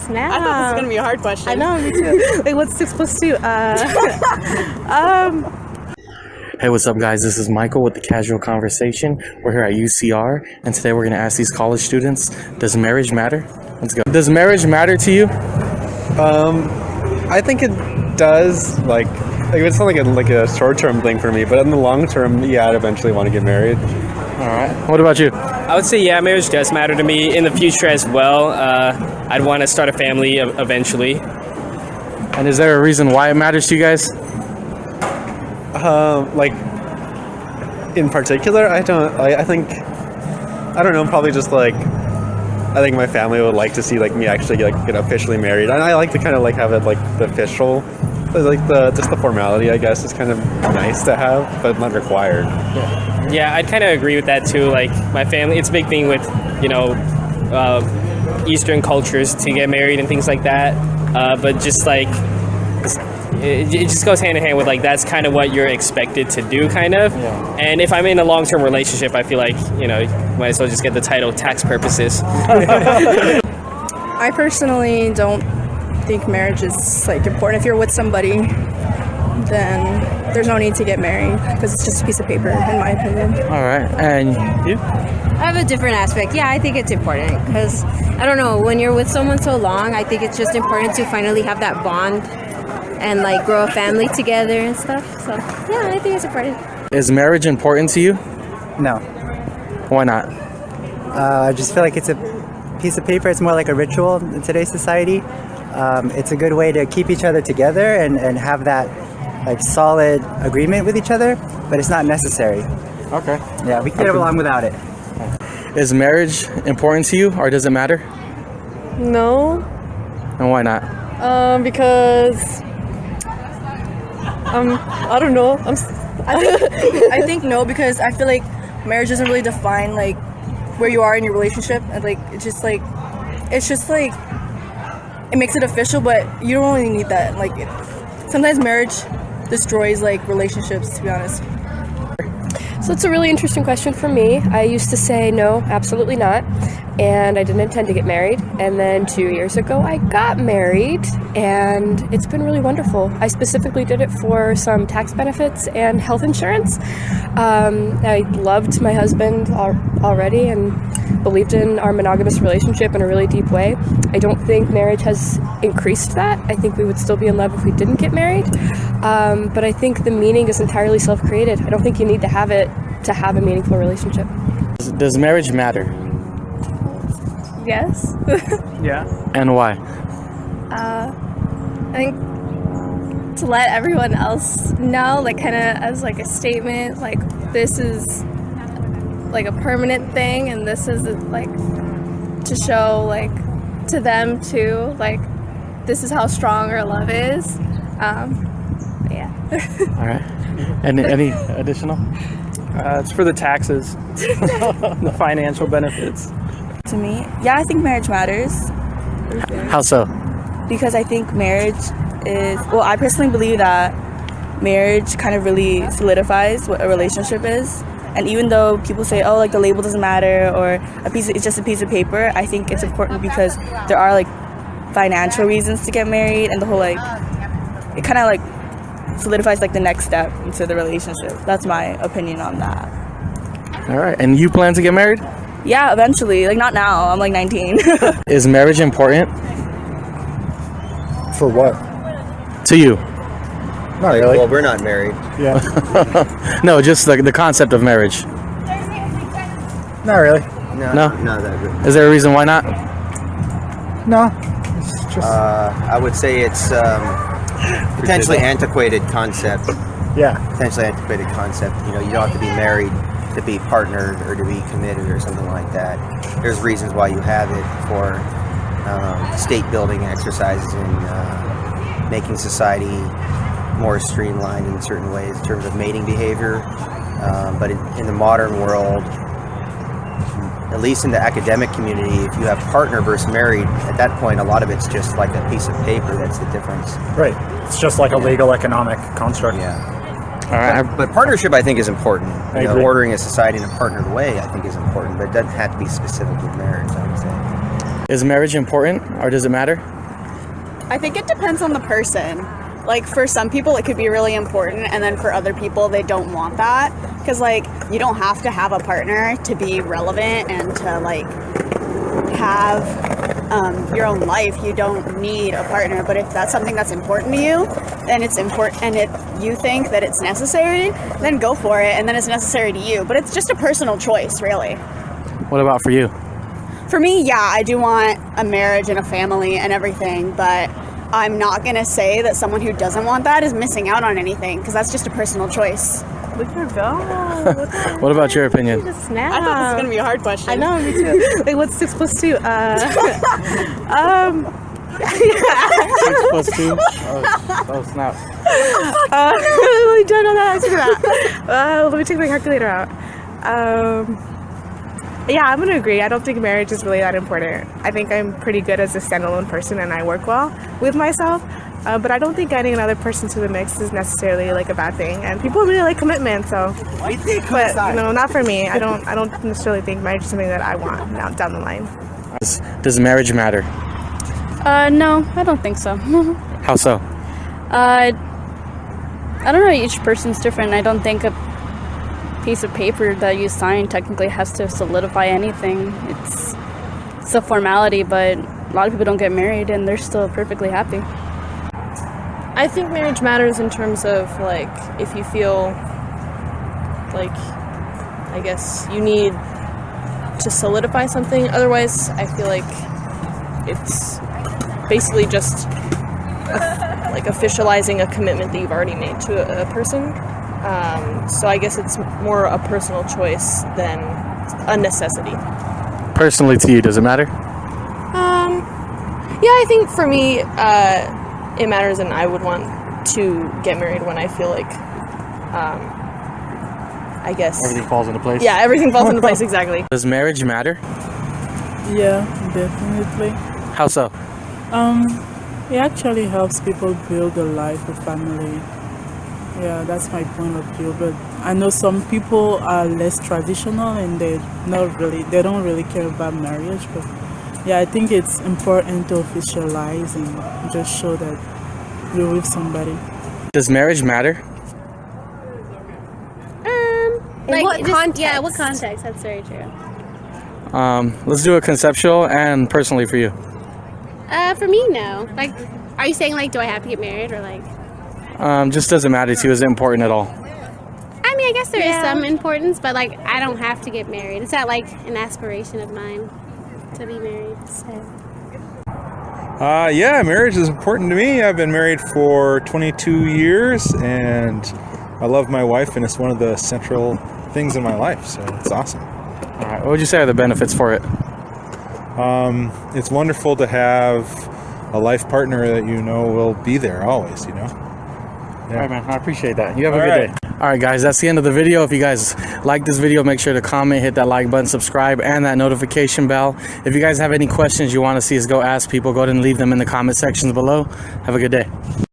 Snap. I thought this was going to be a hard question. I know, me too. Wait, what's 6 plus 2? Hey, what's up, guys? This is Michael with The Casual Conversation. We're here at UCR, and today we're going to ask these college students, does marriage matter? Let's go. Does marriage matter to you? I think it does. Like it's not like a short-term thing for me, but in the long term, yeah, I'd eventually want to get married. All right. What about you? I would say, yeah, marriage does matter to me in the future as well. I'd want to start a family eventually. And is there a reason why it matters to you guys? Like in particular, I think I don't know. Probably just like I think my family would like to see like me actually get officially married, and I like to kind of like have it like the official, like just the formality. I guess is kind of nice to have, but not required. Yeah, I'd kind of agree with that too. Like my family, it's a big thing with Eastern cultures to get married and things like that. But just like it just goes hand in hand with like that's kind of what you're expected to do, kind of. Yeah. And if I'm in a long-term relationship, I feel like might as well just get the title tax purposes. I personally don't think marriage is like important. If you're with somebody, then there's no need to get married because it's just a piece of paper, in my opinion. All right, and you? I have a different aspect. Yeah, I think it's important because, I don't know, when you're with someone so long, I think it's just important to finally have that bond and like grow a family together and stuff. So, yeah, I think it's important. Is marriage important to you? No. Why not? I just feel like it's a piece of paper. It's more like a ritual in today's society. It's a good way to keep each other together and have that like solid agreement with each other, but it's not necessary. Okay. Yeah, we can get along without it. Is marriage important to you, or does it matter? No, And why not? because I don't know. I think no, because I feel like marriage doesn't really define like where you are in your relationship, and like it's just like it makes it official, but you don't really need that. Like sometimes marriage destroys like relationships, to be honest. So it's a really interesting question for me. I used to say no, absolutely not, and I didn't intend to get married. And then 2 years ago, I got married, and it's been really wonderful. I specifically did it for some tax benefits and health insurance. I loved my husband already and believed in our monogamous relationship in a really deep way. I don't think marriage has increased that. I think we would still be in love if we didn't get married. But I think the meaning is entirely self-created. I don't think you need to have it to have a meaningful relationship. Does marriage matter? Yes. Yeah. And why? I think to let everyone else know, like kind of as like a statement, like this is like a permanent thing, and this is like to show like to them too, like this is how strong our love is. Yeah. All right. And any additional? It's for the taxes, the financial benefits. To me, yeah, I think marriage matters. How so? Because I think marriage is, well, I personally believe that marriage kind of really solidifies what a relationship is. And even though people say, oh, like the label doesn't matter or it's just a piece of paper, I think it's important because there are like financial reasons to get married, and the whole like, it kind of like solidifies like the next step into the relationship. That's my opinion on that. All right. And you plan to get married? Yeah, eventually. Like not now. I'm like 19. Is marriage important For what? to you? Not really. Well, we're not married. Yeah. No, just the concept of marriage. Not really. No? Not that good. Is there a reason why not? No. It's just. I would say it's potentially antiquated concept. Yeah. Potentially antiquated concept. You don't have to be married to be partnered or to be committed or something like that. There's reasons why you have it for state building exercises and making society more streamlined in certain ways in terms of mating behavior. But in the modern world, at least in the academic community, if you have partner versus married, at that point, a lot of it's just like a piece of paper. That's the difference. Right. It's just like a legal economic construct. Yeah. All right. But partnership, I think, is important. I agree. Ordering a society in a partnered way, I think, is important. But it doesn't have to be specific with marriage, I would say. Is marriage important, or does it matter? I think it depends on the person. Like, for some people, it could be really important, and then for other people, they don't want that. Because, like, you don't have to have a partner to be relevant and to, like, have your own life. You don't need a partner. But if that's something that's important to you, and it's important, and you think that it's necessary, then go for it, and then it's necessary to you. But it's just a personal choice, really. What about for you? For me, yeah, I do want a marriage and a family and everything, but I'm not going to say that someone who doesn't want that is missing out on anything, because that's just a personal choice. Look at her go. What about your opinion? Snap. I thought this was going to be a hard question. I know, me too. Wait, what's 6 plus 2? 6 plus 2? Oh snap. I don't know the answer to that. Let me take my calculator out. Yeah, I'm going to agree. I don't think marriage is really that important. I think I'm pretty good as a standalone person and I work well with myself. But I don't think adding another person to the mix is necessarily like a bad thing. And people really like commitment, so. But not for me. I don't necessarily think marriage is something that I want now down the line. Does marriage matter? No, I don't think so. How so? I don't know. Each person's different. I don't think a piece of paper that you sign technically has to solidify anything. It's a formality, but a lot of people don't get married and they're still perfectly happy. I think marriage matters in terms of, like, if you feel like, I guess, you need to solidify something. Otherwise, I feel like it's basically just like officializing a commitment that you've already made to a person. So I guess it's more a personal choice than a necessity. Personally to you, does it matter? Yeah, I think for me, it matters, and I would want to get married when I feel like, I guess... Everything falls into place? Yeah, everything falls into place, exactly. Does marriage matter? Yeah, definitely. How so? It actually helps people build a life, a family. Yeah, that's my point of view. But I know some people are less traditional and they don't really care about marriage. But yeah, I think it's important to officialize and just show that you're with somebody. Does marriage matter? Like what context? Yeah, what context? That's very true. Let's do a conceptual and personally for you. For me, no. Like, are you saying, like, do I have to get married or, like... Just doesn't matter to you. Is it important at all? I mean, I guess there is some importance, but, like, I don't have to get married. It's not, like, an aspiration of mine to be married, so... Yeah, marriage is important to me. I've been married for 22 years, and I love my wife, and it's one of the central things in my life, so it's awesome. All right. What would you say are the benefits for it? It's wonderful to have a life partner that you know will be there always, you know? Yeah. All right, man. I appreciate that. You have a good day. All right, guys. That's the end of the video. If you guys like this video, make sure to comment, hit that like button, subscribe, and that notification bell. If you guys have any questions you want to see us go ask people, go ahead and leave them in the comment sections below. Have a good day.